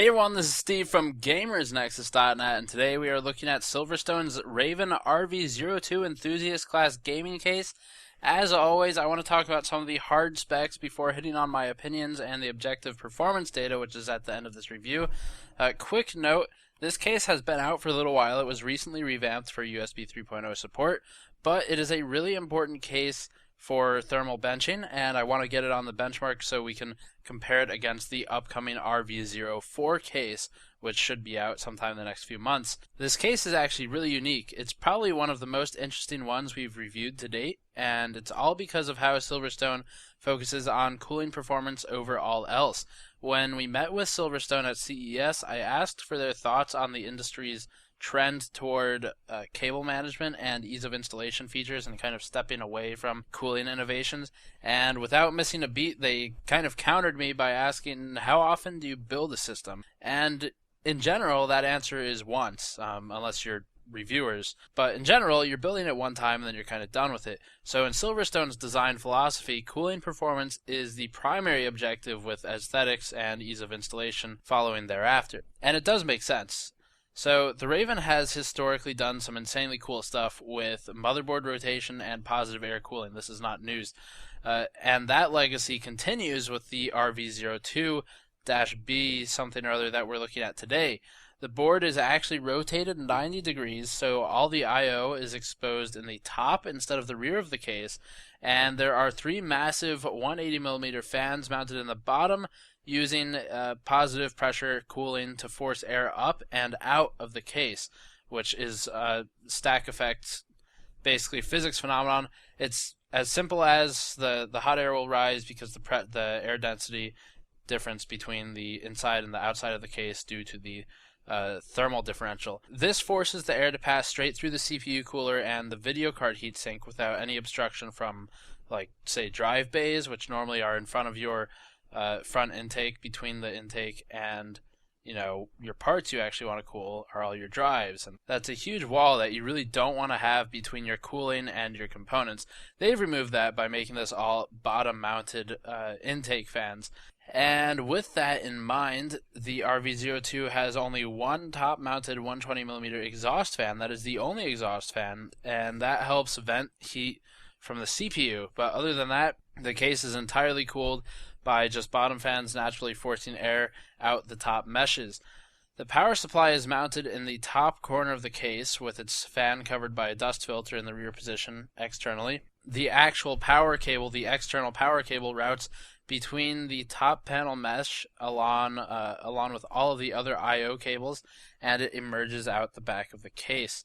Hey everyone, this is Steve from GamersNexus.net, and today we are looking at SilverStone's Raven RV02 Enthusiast Class Gaming Case. As always, I want to talk about some of the hard specs before hitting on my opinions and the objective performance data, which is at the end of this review. Quick note, this case has been out for a little while. It was recently revamped for USB 3.0 support, but it is a really important case for thermal benching, and I want to get it on the benchmark so we can compare it against the upcoming RV04 case, which should be out sometime in the next few months. This case is actually really unique. It's probably one of the most interesting ones we've reviewed to date, and it's all because of how Silverstone focuses on cooling performance over all else. When we met with Silverstone at CES, I asked for their thoughts on the industry's trend toward cable management and ease of installation features and kind of stepping away from cooling innovations. And without missing a beat, they kind of countered me by asking, how often do you build a system? And in general, that answer is once, unless you're reviewers. But in general, you're building it one time and then you're kind of done with it. So in Silverstone's design philosophy, cooling performance is the primary objective, with aesthetics and ease of installation following thereafter. And it does make sense. So the Raven has historically done some insanely cool stuff with motherboard rotation and positive air cooling. This is not news. And that legacy continues with the RV02B something or other that we're looking at today. The board is actually rotated 90 degrees, so all the I/O is exposed in the top instead of the rear of the case, and there are three massive 180mm fans mounted in the bottom, using positive pressure cooling to force air up and out of the case, which is a stack effect, basically physics phenomenon. It's as simple as the hot air will rise because the air density difference between the inside and the outside of the case due to the thermal differential. This forces the air to pass straight through the CPU cooler and the video card heatsink without any obstruction from, like, say, drive bays, which normally are in front of your front intake. Between the intake and, you know, your parts you actually want to cool are all your drives, and that's a huge wall that you really don't want to have between your cooling and your components. They've removed that by making this all bottom mounted intake fans. And with that in mind, the RV02 has only one top mounted 120mm exhaust fan. That is the only exhaust fan, and that helps vent heat from the CPU. But other than that, the case is entirely cooled by just bottom fans naturally forcing air out the top meshes. The power supply is mounted in the top corner of the case, with its fan covered by a dust filter in the rear position externally. The actual power cable, the external power cable, routes between the top panel mesh along with all of the other I/O cables, and it emerges out the back of the case.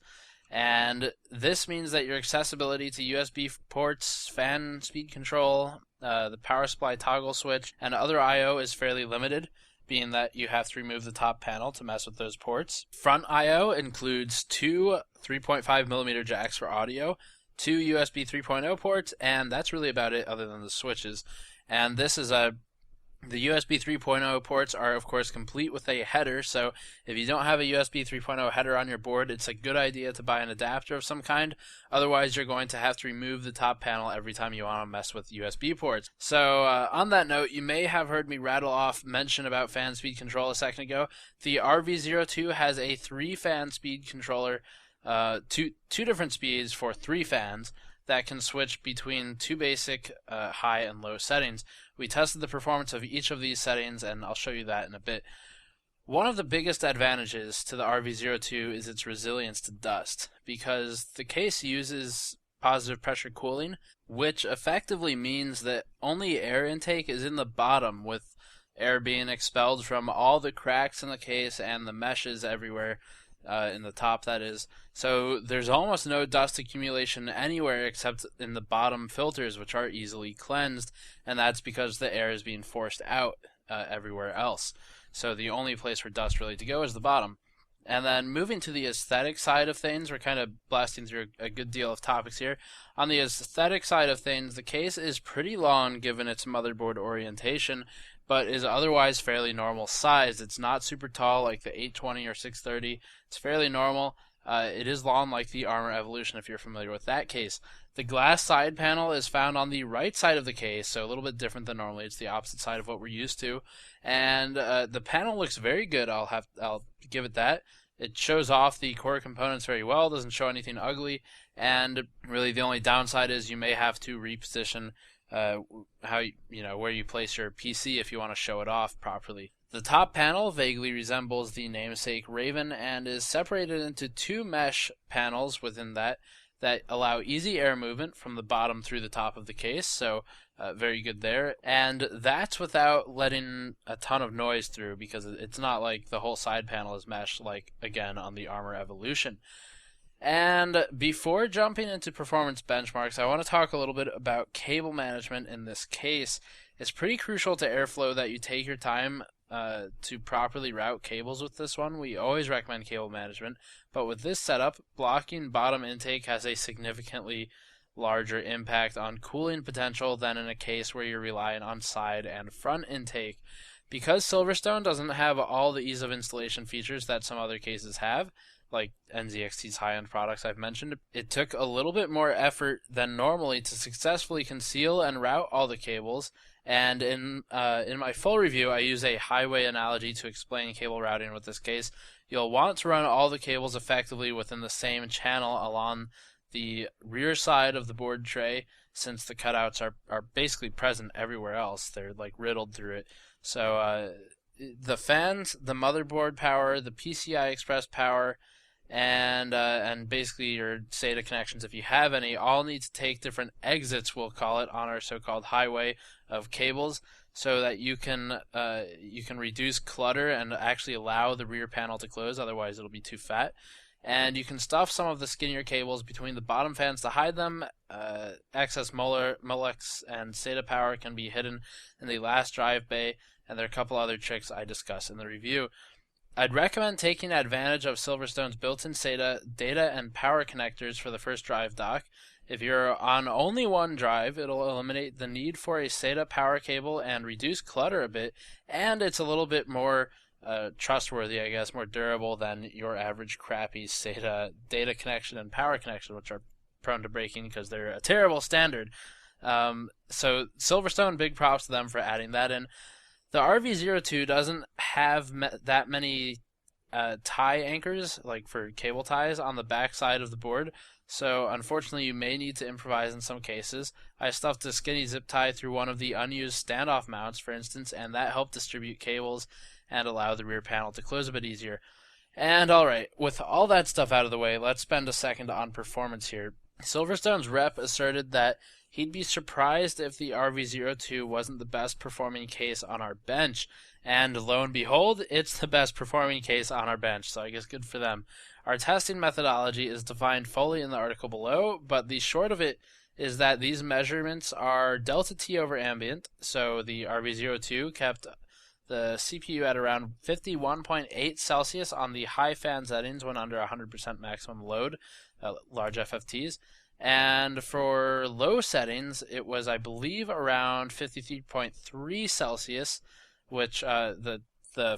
And this means that your accessibility to USB ports, fan speed control, the power supply toggle switch, and other I/O is fairly limited, being that you have to remove the top panel to mess with those ports. Front I/O includes two 3.5mm jacks for audio, two USB 3.0 ports, and that's really about it other than the switches. And this is the USB 3.0 ports are, of course, complete with a header, so if you don't have a USB 3.0 header on your board, it's a good idea to buy an adapter of some kind. Otherwise, you're going to have to remove the top panel every time you want to mess with USB ports. So, on that note, you may have heard me rattle off mention about fan speed control a second ago. The RV02 has a 3-fan speed controller, two different speeds for 3 fans, that can switch between 2 basic high and low settings. We tested the performance of each of these settings, and I'll show you that in a bit. One of the biggest advantages to the RV02 is its resilience to dust, because the case uses positive pressure cooling, which effectively means that only air intake is in the bottom, with air being expelled from all the cracks in the case and the meshes everywhere. In the top, that is. So there's almost no dust accumulation anywhere except in the bottom filters, which are easily cleansed, and that's because the air is being forced out everywhere else. So the only place for dust really to go is the bottom. And then moving to the aesthetic side of things, we're kind of blasting through a good deal of topics here. On the aesthetic side of things, the case is pretty long given its motherboard orientation, but is otherwise fairly normal sized. It's not super tall like the 820 or 630. It's fairly normal. It is long like the Armor Evolution, if you're familiar with that case. The glass side panel is found on the right side of the case, so a little bit different than normally. It's the opposite side of what we're used to, and the panel looks very good. I'll give it that. It shows off the core components very well. Doesn't show anything ugly, and really the only downside is you may have to reposition where you place your PC if you want to show it off properly. The top panel vaguely resembles the namesake Raven and is separated into two mesh panels within that allow easy air movement from the bottom through the top of the case, so very good there. And that's without letting a ton of noise through, because it's not like the whole side panel is meshed like, again, on the Armor Evolution. And before jumping into performance benchmarks, I want to talk a little bit about cable management in this case. It's pretty crucial to airflow that you take your time to properly route cables with this one. We always recommend cable management, but with this setup, blocking bottom intake has a significantly larger impact on cooling potential than in a case where you're relying on side and front intake. Because SilverStone doesn't have all the ease of installation features that some other cases have, like NZXT's high-end products I've mentioned, it took a little bit more effort than normally to successfully conceal and route all the cables. And in my full review, I use a highway analogy to explain cable routing with this case. You'll want to run all the cables effectively within the same channel along the rear side of the board tray, since the cutouts are basically present everywhere else. They're like riddled through it. So the fans, the motherboard power, the PCI Express power, and basically your SATA connections, if you have any, all need to take different exits, we'll call it, on our so-called highway of cables, so that you can reduce clutter and actually allow the rear panel to close. Otherwise, it'll be too fat. And you can stuff some of the skinnier cables between the bottom fans to hide them. Excess Molex and SATA power can be hidden in the last drive bay, and there are a couple other tricks I discuss in the review. I'd recommend taking advantage of SilverStone's built-in SATA data and power connectors for the first drive dock. If you're on only one drive, it'll eliminate the need for a SATA power cable and reduce clutter a bit, and it's a little bit more trustworthy, I guess, more durable than your average crappy SATA data connection and power connection, which are prone to breaking because they're a terrible standard. So SilverStone, big props to them for adding that in. The RV02 doesn't have that many tie anchors, like for cable ties, on the back side of the board, so unfortunately you may need to improvise in some cases. I stuffed a skinny zip tie through one of the unused standoff mounts, for instance, and that helped distribute cables and allow the rear panel to close a bit easier. And alright, with all that stuff out of the way, let's spend a second on performance here. SilverStone's rep asserted that he'd be surprised if the RV02 wasn't the best performing case on our bench, and lo and behold, it's the best performing case on our bench, so I guess good for them. Our testing methodology is defined fully in the article below, but the short of it is that these measurements are delta T over ambient, so the RV02 kept the CPU at around 51.8 Celsius on the high fan settings when under 100% maximum load, large FFTs. And for low settings, it was, I believe, around 53.3 Celsius, which the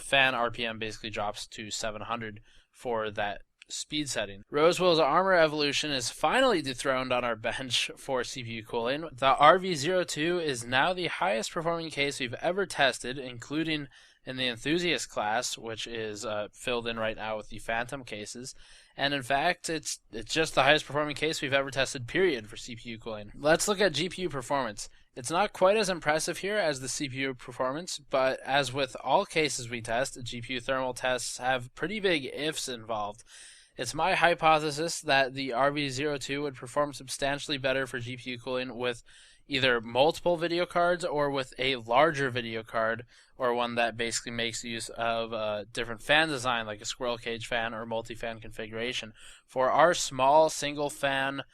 fan RPM basically drops to 700 for that speed setting. Rosewill's Armor Evolution is finally dethroned on our bench for CPU cooling. The RV02 is now the highest performing case we've ever tested, including in the enthusiast class, which is filled in right now with the Phantom cases. And in fact, it's just the highest performing case we've ever tested, period, for CPU cooling. Let's look at GPU performance. It's not quite as impressive here as the CPU performance, but as with all cases we test, GPU thermal tests have pretty big ifs involved. It's my hypothesis that the RV02 would perform substantially better for GPU cooling with either multiple video cards or with a larger video card, or one that basically makes use of a different fan design, like a squirrel cage fan or multi-fan configuration. For our small single fan,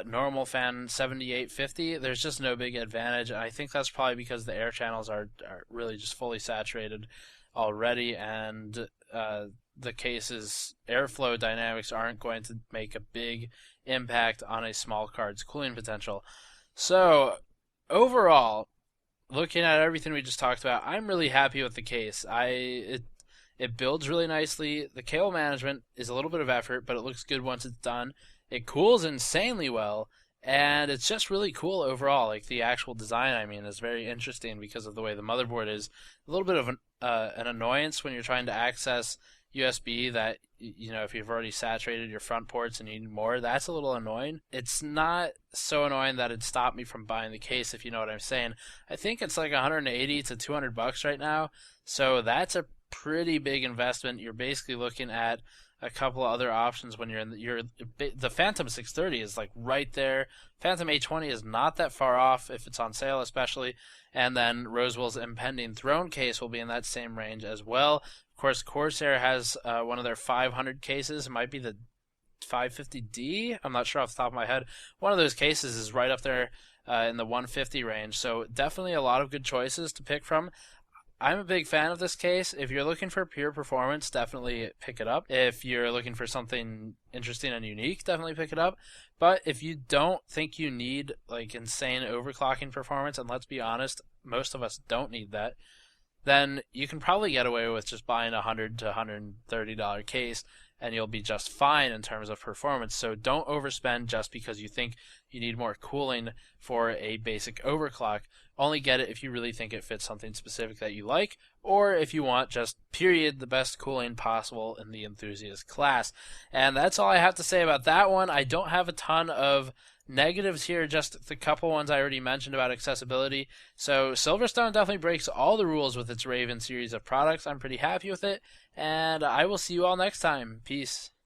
normal fan 7850, there's just no big advantage, and I think that's probably because the air channels are really just fully saturated already, and the case's airflow dynamics aren't going to make a big impact on a small card's cooling potential. So, overall, looking at everything we just talked about, I'm really happy with the case. It It builds really nicely. The cable management is a little bit of effort, but it looks good once it's done. It cools insanely well, and it's just really cool overall. Like the actual design, I mean, is very interesting because of the way the motherboard is. A little bit of an annoyance when you're trying to access USB that, you know, if you've already saturated your front ports and you need more, that's a little annoying. It's not so annoying that it'd stop me from buying the case, if you know what I'm saying. I think it's like 180 to 200 bucks right now, so that's a pretty big investment. You're basically looking at a couple of other options when you're in the Phantom 630 is like right there. Phantom 820 is not that far off if it's on sale, especially, and then Rosewell's impending Throne case will be in that same range as well. Of course, Corsair has one of their 500 cases. It might be the 550D. I'm not sure off the top of my head. One of those cases is right up there in the 150 range. So definitely a lot of good choices to pick from. I'm a big fan of this case. If you're looking for pure performance, definitely pick it up. If you're looking for something interesting and unique, definitely pick it up. But if you don't think you need like insane overclocking performance, and let's be honest, most of us don't need that, then you can probably get away with just buying a $100 to $130 case and you'll be just fine in terms of performance. So don't overspend just because you think you need more cooling for a basic overclock. Only get it if you really think it fits something specific that you like, or if you want just period the best cooling possible in the enthusiast class. And that's all I have to say about that one. I don't have a ton of negatives here, just the couple ones I already mentioned about accessibility. So SilverStone definitely breaks all the rules with its Raven series of products. I'm pretty happy with it, and I will see you all next time. Peace.